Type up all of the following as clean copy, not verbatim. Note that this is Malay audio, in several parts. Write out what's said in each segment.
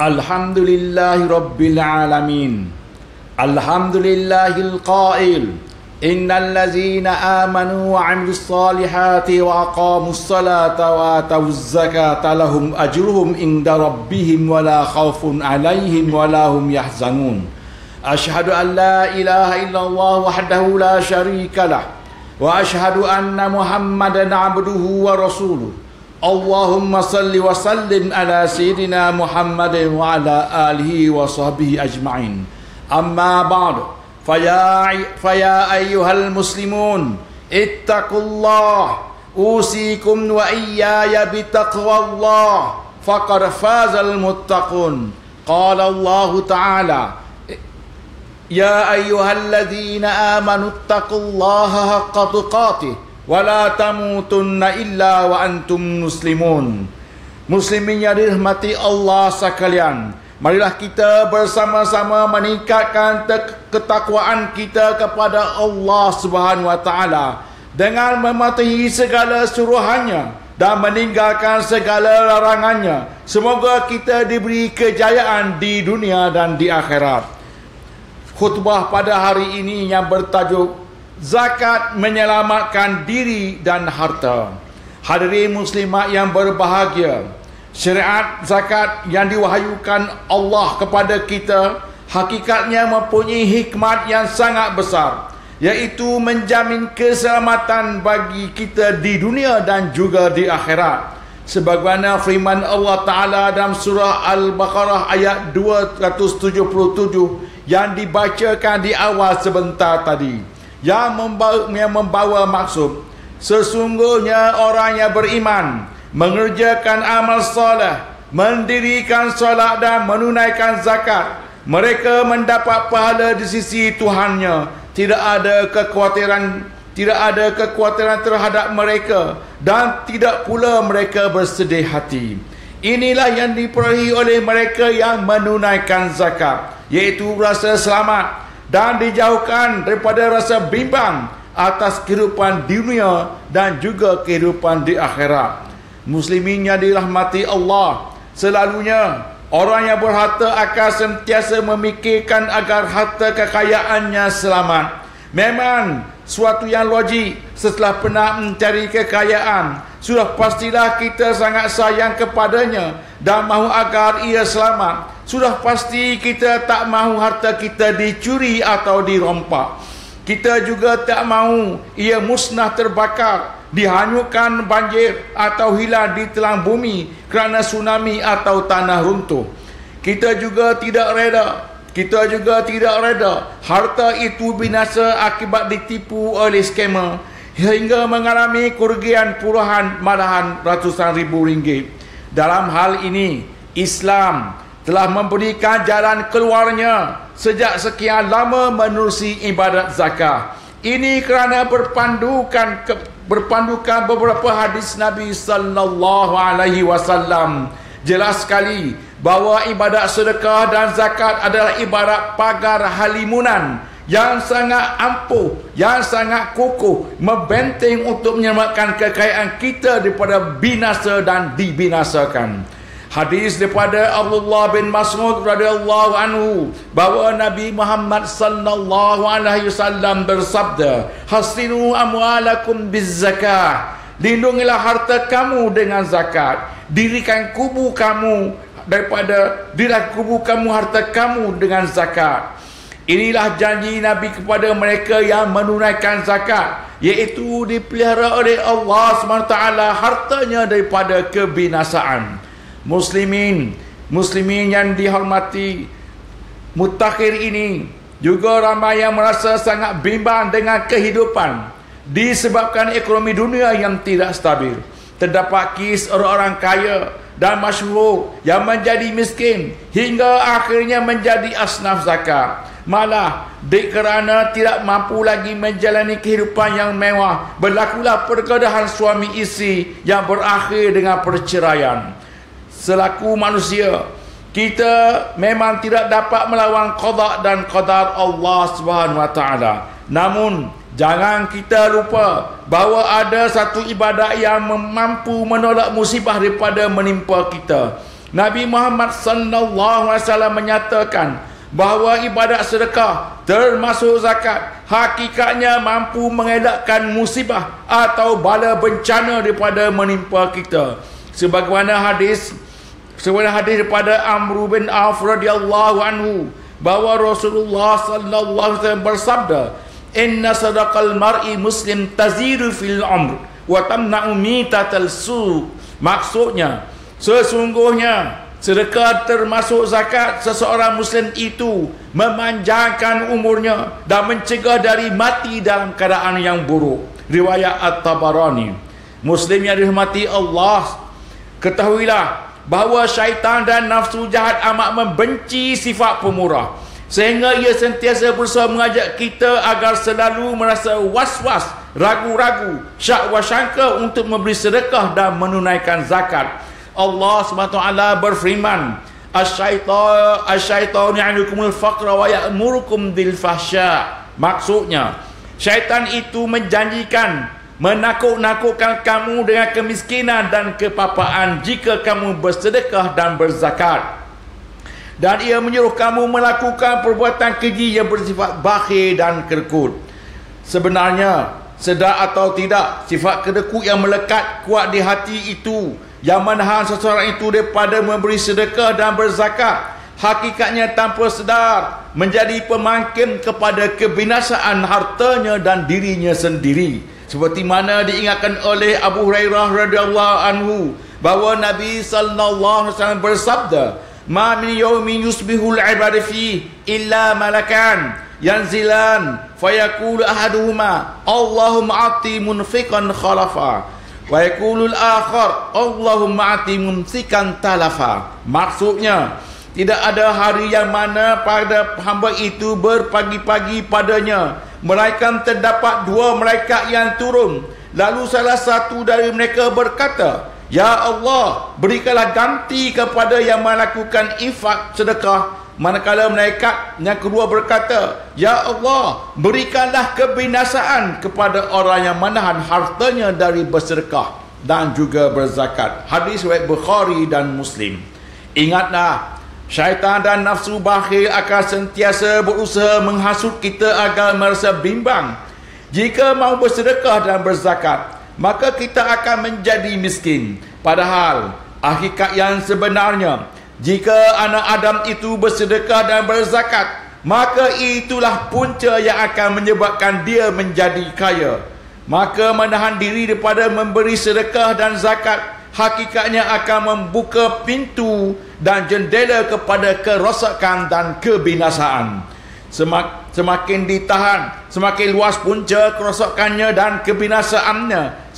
Alhamdulillahi Rabbil Alamin. Alhamdulillahil qail innal ladzina amanu wa 'amilus solihati wa aqamus salata wa atawuz zakata lahum ajruhum inda rabbihim wa la khaufun 'alaihim wa la hum yahzanun. Asyhadu an la ilaha illallah wahdahu la syarika lah wa asyhadu anna Muhammadan 'abduhu wa rasuluh. Allahumma salli wa sallim ala sayyidina Muhammadin wa ala alihi wa sahbihi ajma'in. Amma ba'du, faya ayyuhal muslimun ittaqullah usikum wa iyaya bitaqwallah faqad fazal muttaqun. Qala Allah ta'ala ya ayyuhalladzina amanu ittaqullaha haqqa tuqatih wala tamutunna illa wa antum muslimun. Muslimin yang dirahmati Allah sekalian, marilah kita bersama-sama meningkatkan ketakwaan kita kepada Allah Subhanahu wa taala dengan mematuhi segala suruhannya dan meninggalkan segala larangannya. Semoga kita diberi kejayaan di dunia dan di akhirat. Khutbah pada hari ini yang bertajuk zakat menyelamatkan diri dan harta. Hadirin muslimat yang berbahagia, syariat zakat yang diwahyukan Allah kepada kita hakikatnya mempunyai hikmat yang sangat besar, iaitu menjamin keselamatan bagi kita di dunia dan juga di akhirat. Sebagaimana firman Allah Ta'ala dalam surah Al-Baqarah ayat 277 yang dibacakan di awal sebentar tadi, yang membawa maksud, sesungguhnya orang yang beriman mengerjakan amal soleh, mendirikan solat dan menunaikan zakat, mereka mendapat pahala di sisi Tuhannya. Tidak ada kekhawatiran terhadap mereka dan tidak pula mereka bersedih hati. Inilah yang diperolehi oleh mereka yang menunaikan zakat, iaitu rasa selamat dan dijauhkan daripada rasa bimbang atas kehidupan dunia dan juga kehidupan di akhirat. Muslimin yang dirahmati Allah, selalunya orang yang berharta akan sentiasa memikirkan agar harta kekayaannya selamat. Memang suatu yang logik, setelah pernah mencari kekayaan, sudah pastilah kita sangat sayang kepadanya dan mahu agar ia selamat. Sudah pasti kita tak mahu harta kita dicuri atau dirompak. Kita juga tak mahu ia musnah terbakar, dihanyutkan banjir atau hilang di telang bumi kerana tsunami atau tanah runtuh. Kita juga tidak reda harta itu binasa akibat ditipu oleh skamer hingga mengalami kerugian puluhan malahan ratusan ribu ringgit. Dalam hal ini, Islam telah memberikan jalan keluarnya sejak sekian lama menerusi ibadat zakat. Ini kerana berpandukan beberapa hadis Nabi sallallahu alaihi wasallam. Jelas sekali bahawa ibadat sedekah dan zakat adalah ibarat pagar halimunan yang sangat ampuh, yang sangat kukuh, membenteng untuk menyelamatkan kekayaan kita daripada binasa dan dibinasakan. Hadis daripada Abdullah bin Mas'ud radhiyallahu anhu bahawa Nabi Muhammad sallallahu alaihi wasallam bersabda, "Hasinu amwalakum bizzakah." Lindungilah harta kamu dengan zakat. Dirikan kubu kamu harta kamu dengan zakat. Inilah janji Nabi kepada mereka yang menunaikan zakat, iaitu dipelihara oleh Allah SWT hartanya daripada kebinasaan. Muslimin yang dihormati, mutakhir ini juga ramai yang merasa sangat bimbang dengan kehidupan disebabkan ekonomi dunia yang tidak stabil. Terdapat kes orang-orang kaya dan masyhur yang menjadi miskin hingga akhirnya menjadi asnaf zakat. Malah kerana tidak mampu lagi menjalani kehidupan yang mewah, berlakulah perkelahian suami isteri yang berakhir dengan perceraian. Selaku manusia, kita memang tidak dapat melawan qada dan qadar Allah Subhanahu wa taala. Namun jangan kita lupa bahawa ada satu ibadat yang mampu menolak musibah daripada menimpa kita, Nabi Muhammad sallallahu alaihi wasallam menyatakan bahawa ibadat sedekah termasuk zakat hakikatnya mampu mengelakkan musibah atau bala bencana daripada menimpa kita. Sebagaimana hadis daripada Amr bin Auf radhiyallahu anhu bahawa Rasulullah sallallahu alaihi wasallam bersabda, "Inna sadaqal mar'i muslim tazidu fil umr wa tamna'u mitatal su." Maksudnya, sesungguhnya sedekah termasuk zakat seseorang muslim itu memanjangkan umurnya dan mencegah dari mati dalam keadaan yang buruk. Riwayat At-Tabarani. Muslim yang dirahmati Allah, ketahuilah bahawa syaitan dan nafsu jahat amat membenci sifat pemurah, sehingga ia sentiasa berusaha mengajak kita agar selalu merasa was-was, ragu-ragu, syak wa syangka untuk memberi sedekah dan menunaikan zakat. Allah SWT berfirman, "Asy-syaitanu ya'idukumul faqra wa ya'murukum bil fahsya." Maksudnya, syaitan itu menjanjikan menakut-nakutkan kamu dengan kemiskinan dan kepapaan jika kamu bersedekah dan berzakat. Dan ia menyuruh kamu melakukan perbuatan keji yang bersifat bakhil dan kerkut. Sebenarnya, sedar atau tidak, sifat kedekut yang melekat kuat di hati itu yang menahan seseorang itu daripada memberi sedekah dan berzakat, hakikatnya tanpa sedar menjadi pemangkin kepada kebinasaan hartanya dan dirinya sendiri. Seperti mana diingatkan oleh Abu Hurairah radhiyallahu anhu bahawa Nabi sallallahu alaihi wasallam bersabda, "Ma min yawmin yusbihul ibadu fi illa malakan yanzilan fayaqulu ahaduhuma Allahumma ati munfiqan khalafa wa yaqulul akhar Allahumma ati mumsikan talafa." Maksudnya, tidak ada hari yang mana pada hamba itu berpagi-pagi padanya melainkan terdapat dua malaikat yang turun. Lalu salah satu dari mereka berkata, "Ya Allah, berikanlah ganti kepada yang melakukan infak sedekah." Manakala malaikat yang kedua berkata, "Ya Allah, berikanlah kebinasaan kepada orang yang menahan hartanya dari bersedekah dan juga berzakat." Hadis riwayat Bukhari dan Muslim. Ingatlah, syaitan dan nafsu bakhil akan sentiasa berusaha menghasut kita agar merasa bimbang. Jika mahu bersedekah dan berzakat, maka kita akan menjadi miskin. Padahal, hakikat yang sebenarnya, jika anak Adam itu bersedekah dan berzakat, maka itulah punca yang akan menyebabkan dia menjadi kaya. Maka menahan diri daripada memberi sedekah dan zakat hakikatnya akan membuka pintu dan jendela kepada kerosakan dan kebinasaan. Semakin ditahan, semakin luas punca kerosakannya dan kebinasaannya,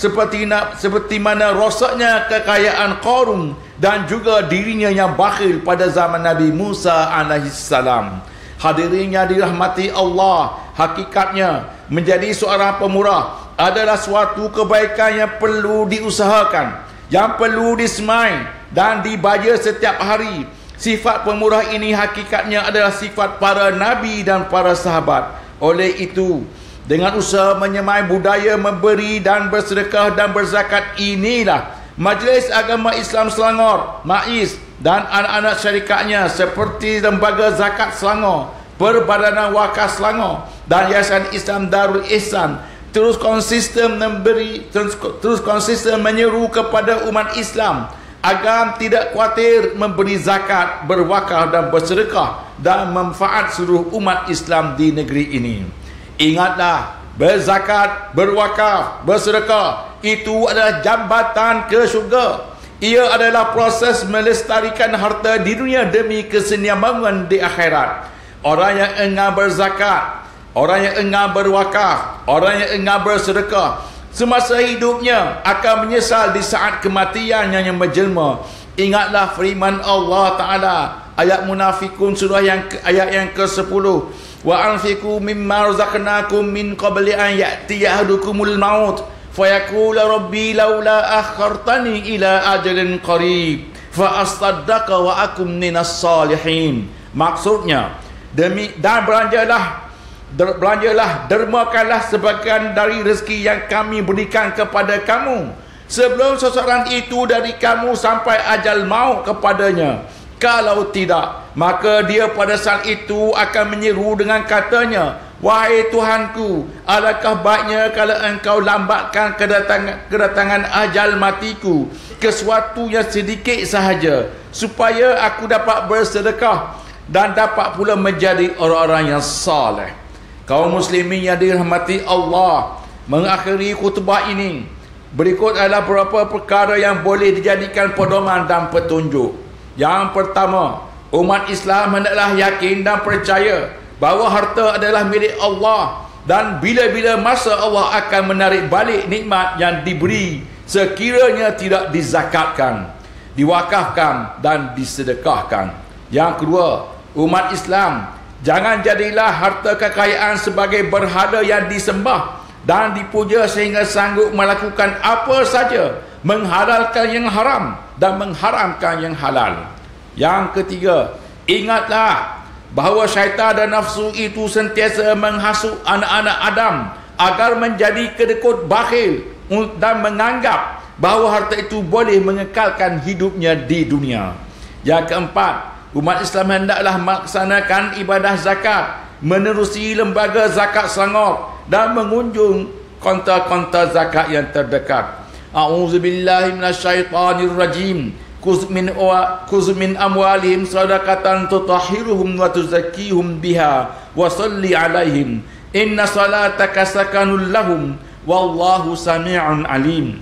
seperti mana rosaknya kekayaan Qarun dan juga dirinya yang bakhil pada zaman Nabi Musa alaihissalam. Hadirin yang dirahmati Allah, hakikatnya menjadi seorang pemurah adalah suatu kebaikan yang perlu diusahakan, yang perlu disemai dan dibaca setiap hari. Sifat pemurah ini hakikatnya adalah sifat para nabi dan para sahabat. Oleh itu, dengan usaha menyemai budaya memberi dan bersedekah dan berzakat inilah Majlis Agama Islam Selangor, MAIS, dan anak-anak syarikatnya seperti Lembaga Zakat Selangor, Perbadanan Wakaf Selangor dan Yayasan Islam Darul Ihsan terus konsisten menyeru kepada umat Islam agar tidak khawatir memberi zakat, berwakaf dan bersedekah dan manfaat seluruh umat Islam di negeri ini. Ingatlah, berzakat, berwakaf, bersedekah itu adalah jambatan ke syurga. Ia adalah proses melestarikan harta di dunia demi kesenyaman di akhirat. Orang yang enggan berzakat, orang yang enggan berwakaf, orang yang enggan bersedekah semasa hidupnya akan menyesal di saat kematiannya yang menjelma. Ingatlah firman Allah Ta'ala, ayat Munafikun surah ayat yang ke-10. Wa anfiqu mimma razaqnakum min qabli an ya'tiya ahadukumul maut fayaqulu rabbi laula akhartani ila ajalin qarib fa astaddaqa wa akum minas salihin. Maksudnya, belanjalah, dermakanlah sebagian dari rezeki yang kami berikan kepada kamu sebelum seseorang itu dari kamu sampai ajal maut kepadanya. Kalau tidak, maka dia pada saat itu akan menyeru dengan katanya, wahai Tuhanku, alangkah baiknya kalau engkau lambatkan kedatangan ajal matiku ke suatu yang sedikit sahaja, supaya aku dapat bersedekah dan dapat pula menjadi orang-orang yang saleh. Kaum muslimin yang dirahmati Allah, mengakhiri khutbah ini, berikut adalah beberapa perkara yang boleh dijadikan pedoman dan petunjuk. Yang pertama, umat Islam hendaklah yakin dan percaya bahawa harta adalah milik Allah, dan bila-bila masa Allah akan menarik balik nikmat yang diberi sekiranya tidak dizakatkan, diwakafkan dan disedekahkan. Yang kedua, umat Islam jangan jadilah harta kekayaan sebagai berhala yang disembah dan dipuja sehingga sanggup melakukan apa saja, menghalalkan yang haram dan mengharamkan yang halal. Yang ketiga, ingatlah bahawa syaitan dan nafsu itu sentiasa menghasut anak-anak Adam agar menjadi kedekut bakhil dan menganggap bahawa harta itu boleh mengekalkan hidupnya di dunia. Yang keempat, umat Islam hendaklah melaksanakan ibadah zakat, menerusi lembaga zakat Selangor dan mengunjung kaunter-kaunter zakat yang terdekat. A'udzubillahi minasyaitanirrajim. Khudh min amwalihim sadaqatan tutahhiruhum wa tuzakkihim biha wa shalli alaihim inna salataka sakanul lahum wallahu sami'un alim.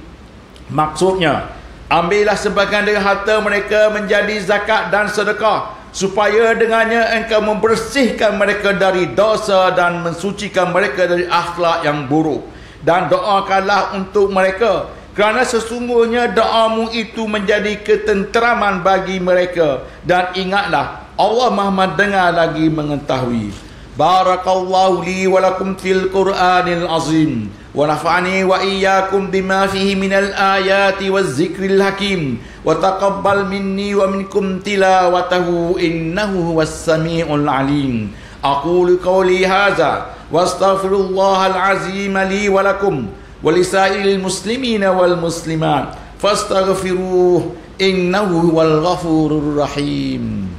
Maksudnya, ambillah sebahagian dari harta mereka menjadi zakat dan sedekah, supaya dengannya engkau membersihkan mereka dari dosa dan mensucikan mereka dari akhlak yang buruk. Dan doakanlah untuk mereka, kerana sesungguhnya doamu itu menjadi ketenteraman bagi mereka. Dan ingatlah, Allah Maha mendengar lagi mengetahui. Barakallahu li wa lakum fil Qur'anil azim, wa nafa'ani wa iyyakum bima fihi minal ayati waz zikril hakim, wa taqabbal minni wa minkum tilawatahu innahu huwas samiul alim. Aqulu qawli hadza wa astaghfirullahal azim li wa lakum wa lisairil muslimina wal muslimat fastaghfiruhu innahu huwal ghafurur rahim.